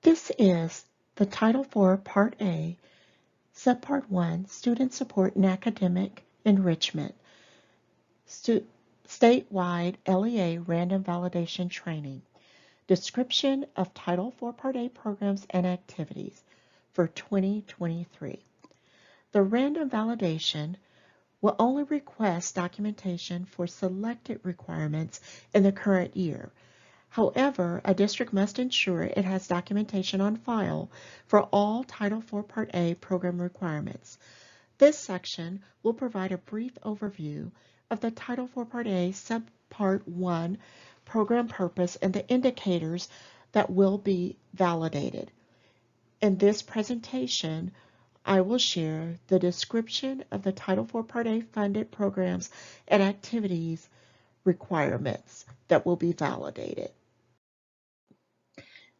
This is the Title IV Part A, Subpart 1, Student Support and Academic Enrichment, Statewide LEA Random Validation Training, Description of Title IV Part A Programs and Activities for 2023. The random validation will only request documentation for selected requirements in the current year. However, a district must ensure it has documentation on file for all Title IV Part A program requirements. This section will provide a brief overview of the Title IV Part A Subpart 1 program purpose and the indicators that will be validated. In this presentation, I will share the description of the Title IV Part A funded programs and activities requirements that will be validated.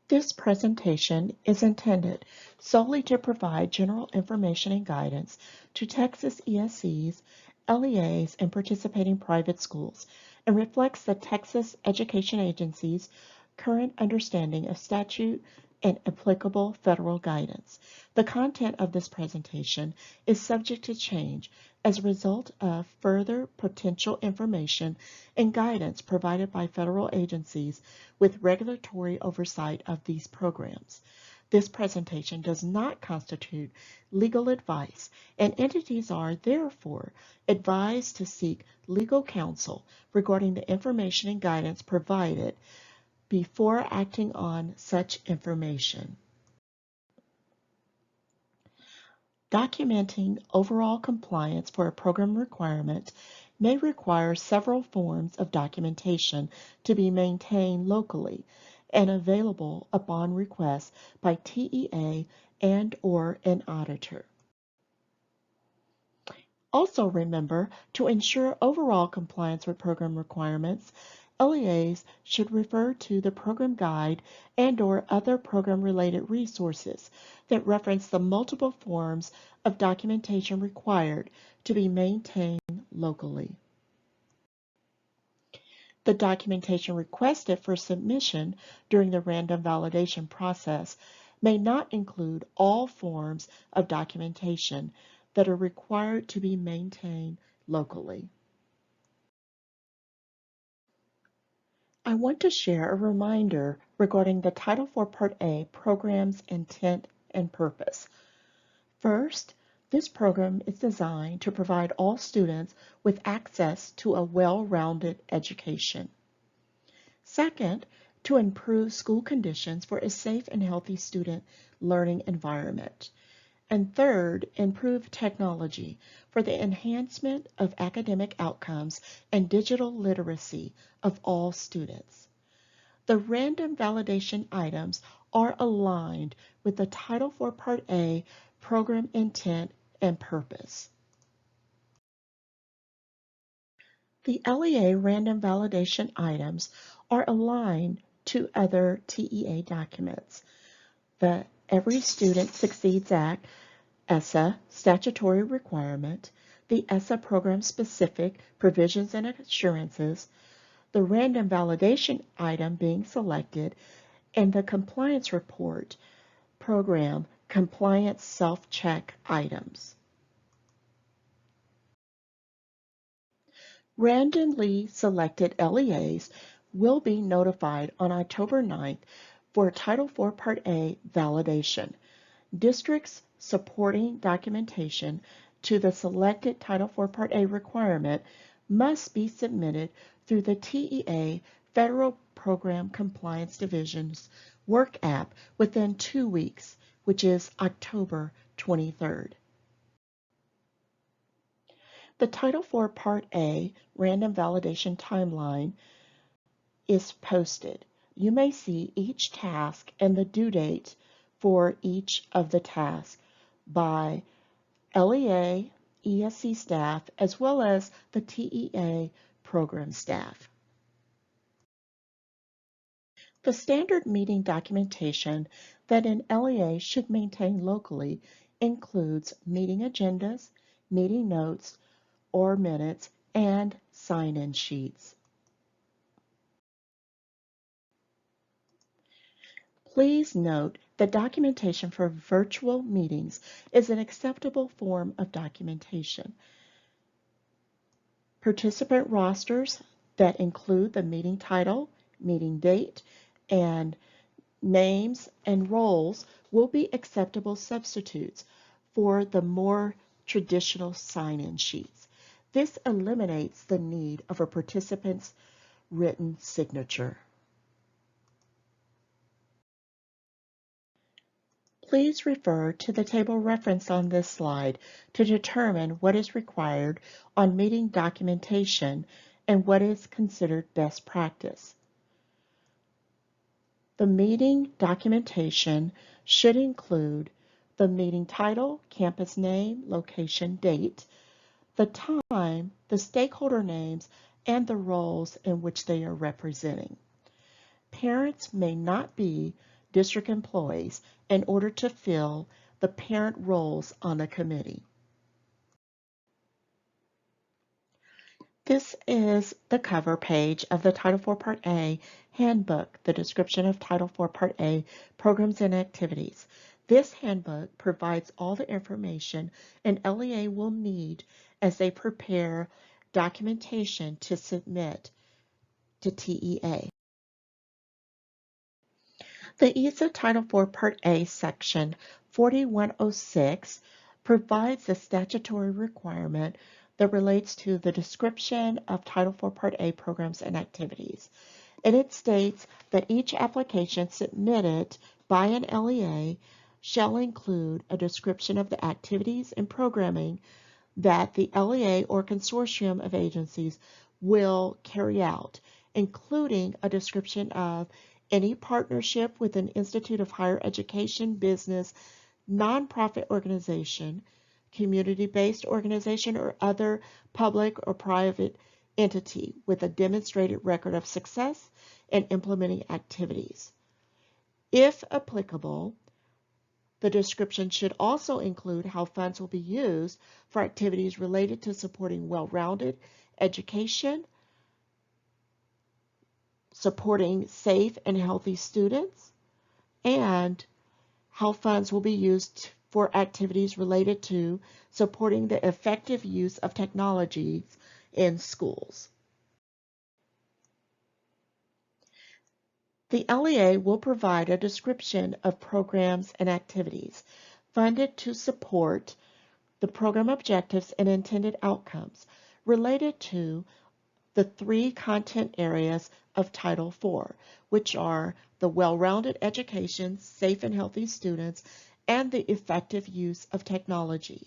This presentation is intended solely to provide general information and guidance to Texas ESCs, LEAs, and participating private schools, and reflects the Texas Education Agency's current understanding of statute and applicable federal guidance. The content of this presentation is subject to change as a result of further potential information and guidance provided by federal agencies with regulatory oversight of these programs. This presentation does not constitute legal advice, and entities are therefore advised to seek legal counsel regarding the information and guidance provided before acting on such information. Documenting overall compliance for a program requirement may require several forms of documentation to be maintained locally and available upon request by TEA and/or an auditor. Also remember, to ensure overall compliance with program requirements, LEAs should refer to the program guide and/or other program-related resources that reference the multiple forms of documentation required to be maintained locally. The documentation requested for submission during the random validation process may not include all forms of documentation that are required to be maintained locally. I want to share a reminder regarding the Title IV Part A program's intent and purpose. First, this program is designed to provide all students with access to a well-rounded education. Second, to improve school conditions for a safe and healthy student learning environment. And third, improve technology for the enhancement of academic outcomes and digital literacy of all students. The random validation items are aligned with the Title IV Part A program intent and purpose. The LEA random validation items are aligned to other TEA documents. The Every Student Succeeds Act, ESSA statutory requirement, the ESSA program-specific provisions and assurances, the random validation item being selected, and the compliance report program compliance self-check items. Randomly selected LEAs will be notified on October 9th for Title IV Part A validation. Districts supporting documentation to the selected Title IV Part A requirement must be submitted through the TEA Federal Program Compliance Division's Work app within 2 weeks, which is October 23rd. The Title IV Part A random validation timeline is posted. You may see each task and the due date for each of the tasks by LEA, ESC staff, as well as the TEA program staff. The standard meeting documentation that an LEA should maintain locally includes meeting agendas, meeting notes or minutes, and sign-in sheets. Please note that documentation for virtual meetings is an acceptable form of documentation. Participant rosters that include the meeting title, meeting date, and names and roles will be acceptable substitutes for the more traditional sign-in sheets. This eliminates the need of a participant's written signature. Please refer to the table referenced on this slide to determine what is required on meeting documentation and what is considered best practice. The meeting documentation should include the meeting title, campus name, location, date, the time, the stakeholder names, and the roles in which they are representing. Parents may not be district employees in order to fill the parent roles on the committee. This is the cover page of the Title IV Part A Handbook, the description of Title IV Part A programs and activities. This handbook provides all the information an LEA will need as they prepare documentation to submit to TEA. The EASA Title IV Part A Section 4106 provides a statutory requirement that relates to the description of Title IV Part A programs and activities. And it states that each application submitted by an LEA shall include a description of the activities and programming that the LEA or consortium of agencies will carry out, including a description of any partnership with an institute of higher education, business, nonprofit organization, community-based organization, or other public or private entity with a demonstrated record of success in implementing activities. If applicable, the description should also include how funds will be used for activities related to supporting well-rounded education, supporting safe and healthy students, and how funds will be used for activities related to supporting the effective use of technologies in schools. The LEA will provide a description of programs and activities funded to support the program objectives and intended outcomes related to the three content areas of Title IV, which are the well-rounded education, safe and healthy students, and the effective use of technology.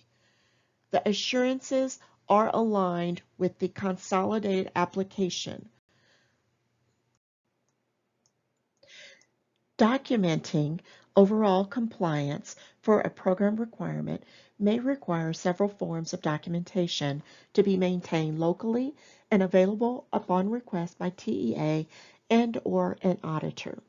The assurances are aligned with the consolidated application. Documenting overall compliance for a program requirement may require several forms of documentation to be maintained locally and available upon request by TEA and/or an auditor.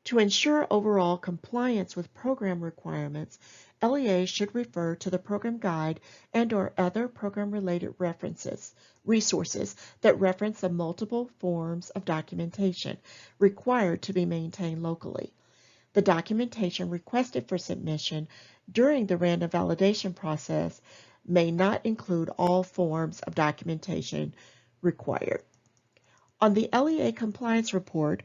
To ensure overall compliance with program requirements, LEA should refer to the program guide and/or other program-related resources that reference the multiple forms of documentation required to be maintained locally. The documentation requested for submission during the random validation process may not include all forms of documentation required. On the LEA compliance report,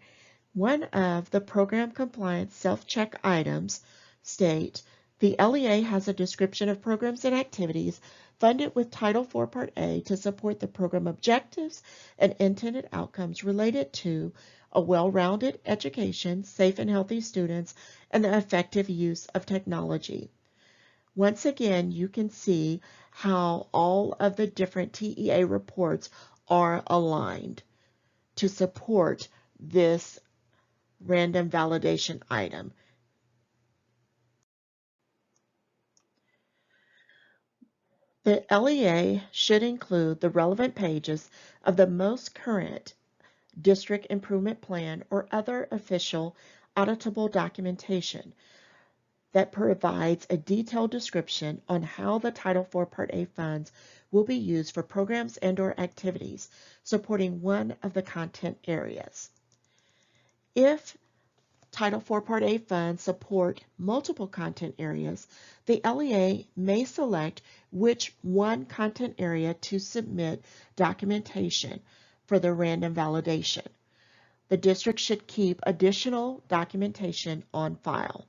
one of the program compliance self-check items state the LEA has a description of programs and activities funded with Title IV Part A to support the program objectives and intended outcomes related to a well-rounded education, safe and healthy students, and the effective use of technology. Once again, you can see how all of the different TEA reports are aligned to support this random validation item. The LEA should include the relevant pages of the most current district improvement plan or other official auditable documentation that provides a detailed description on how the Title IV Part A funds will be used for programs and/or activities supporting one of the content areas. If Title IV Part A funds support multiple content areas, the LEA may select which one content area to submit documentation for the random validation. The district should keep additional documentation on file.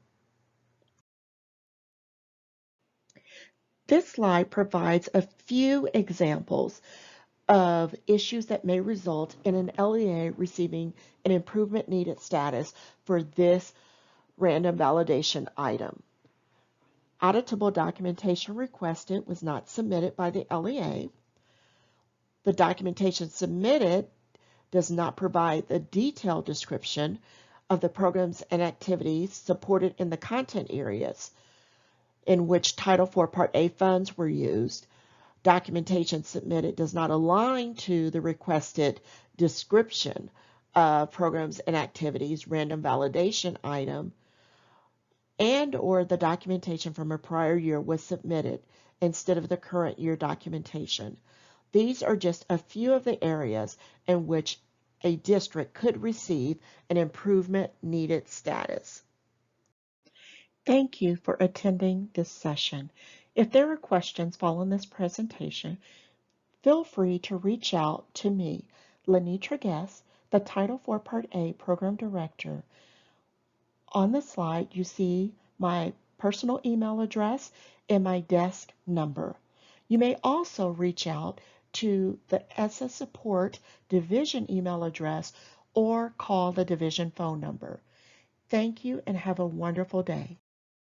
This slide provides a few examples of issues that may result in an LEA receiving an improvement needed status for this random validation item. Auditable documentation requested was not submitted by the LEA. The documentation submitted does not provide the detailed description of the programs and activities supported in the content areas in which Title IV Part A funds were used. Documentation submitted does not align to the requested description of programs and activities random validation item, and or the documentation from a prior year was submitted instead of the current year documentation. These are just a few of the areas in which a district could receive an improvement needed status. Thank you for attending this session. If there are questions following this presentation, feel free to reach out to me, Lenitra Guest, the Title IV Part A Program Director. On the slide, you see my personal email address and my desk number. You may also reach out to the ESSA Support Division email address or call the division phone number. Thank you and have a wonderful day.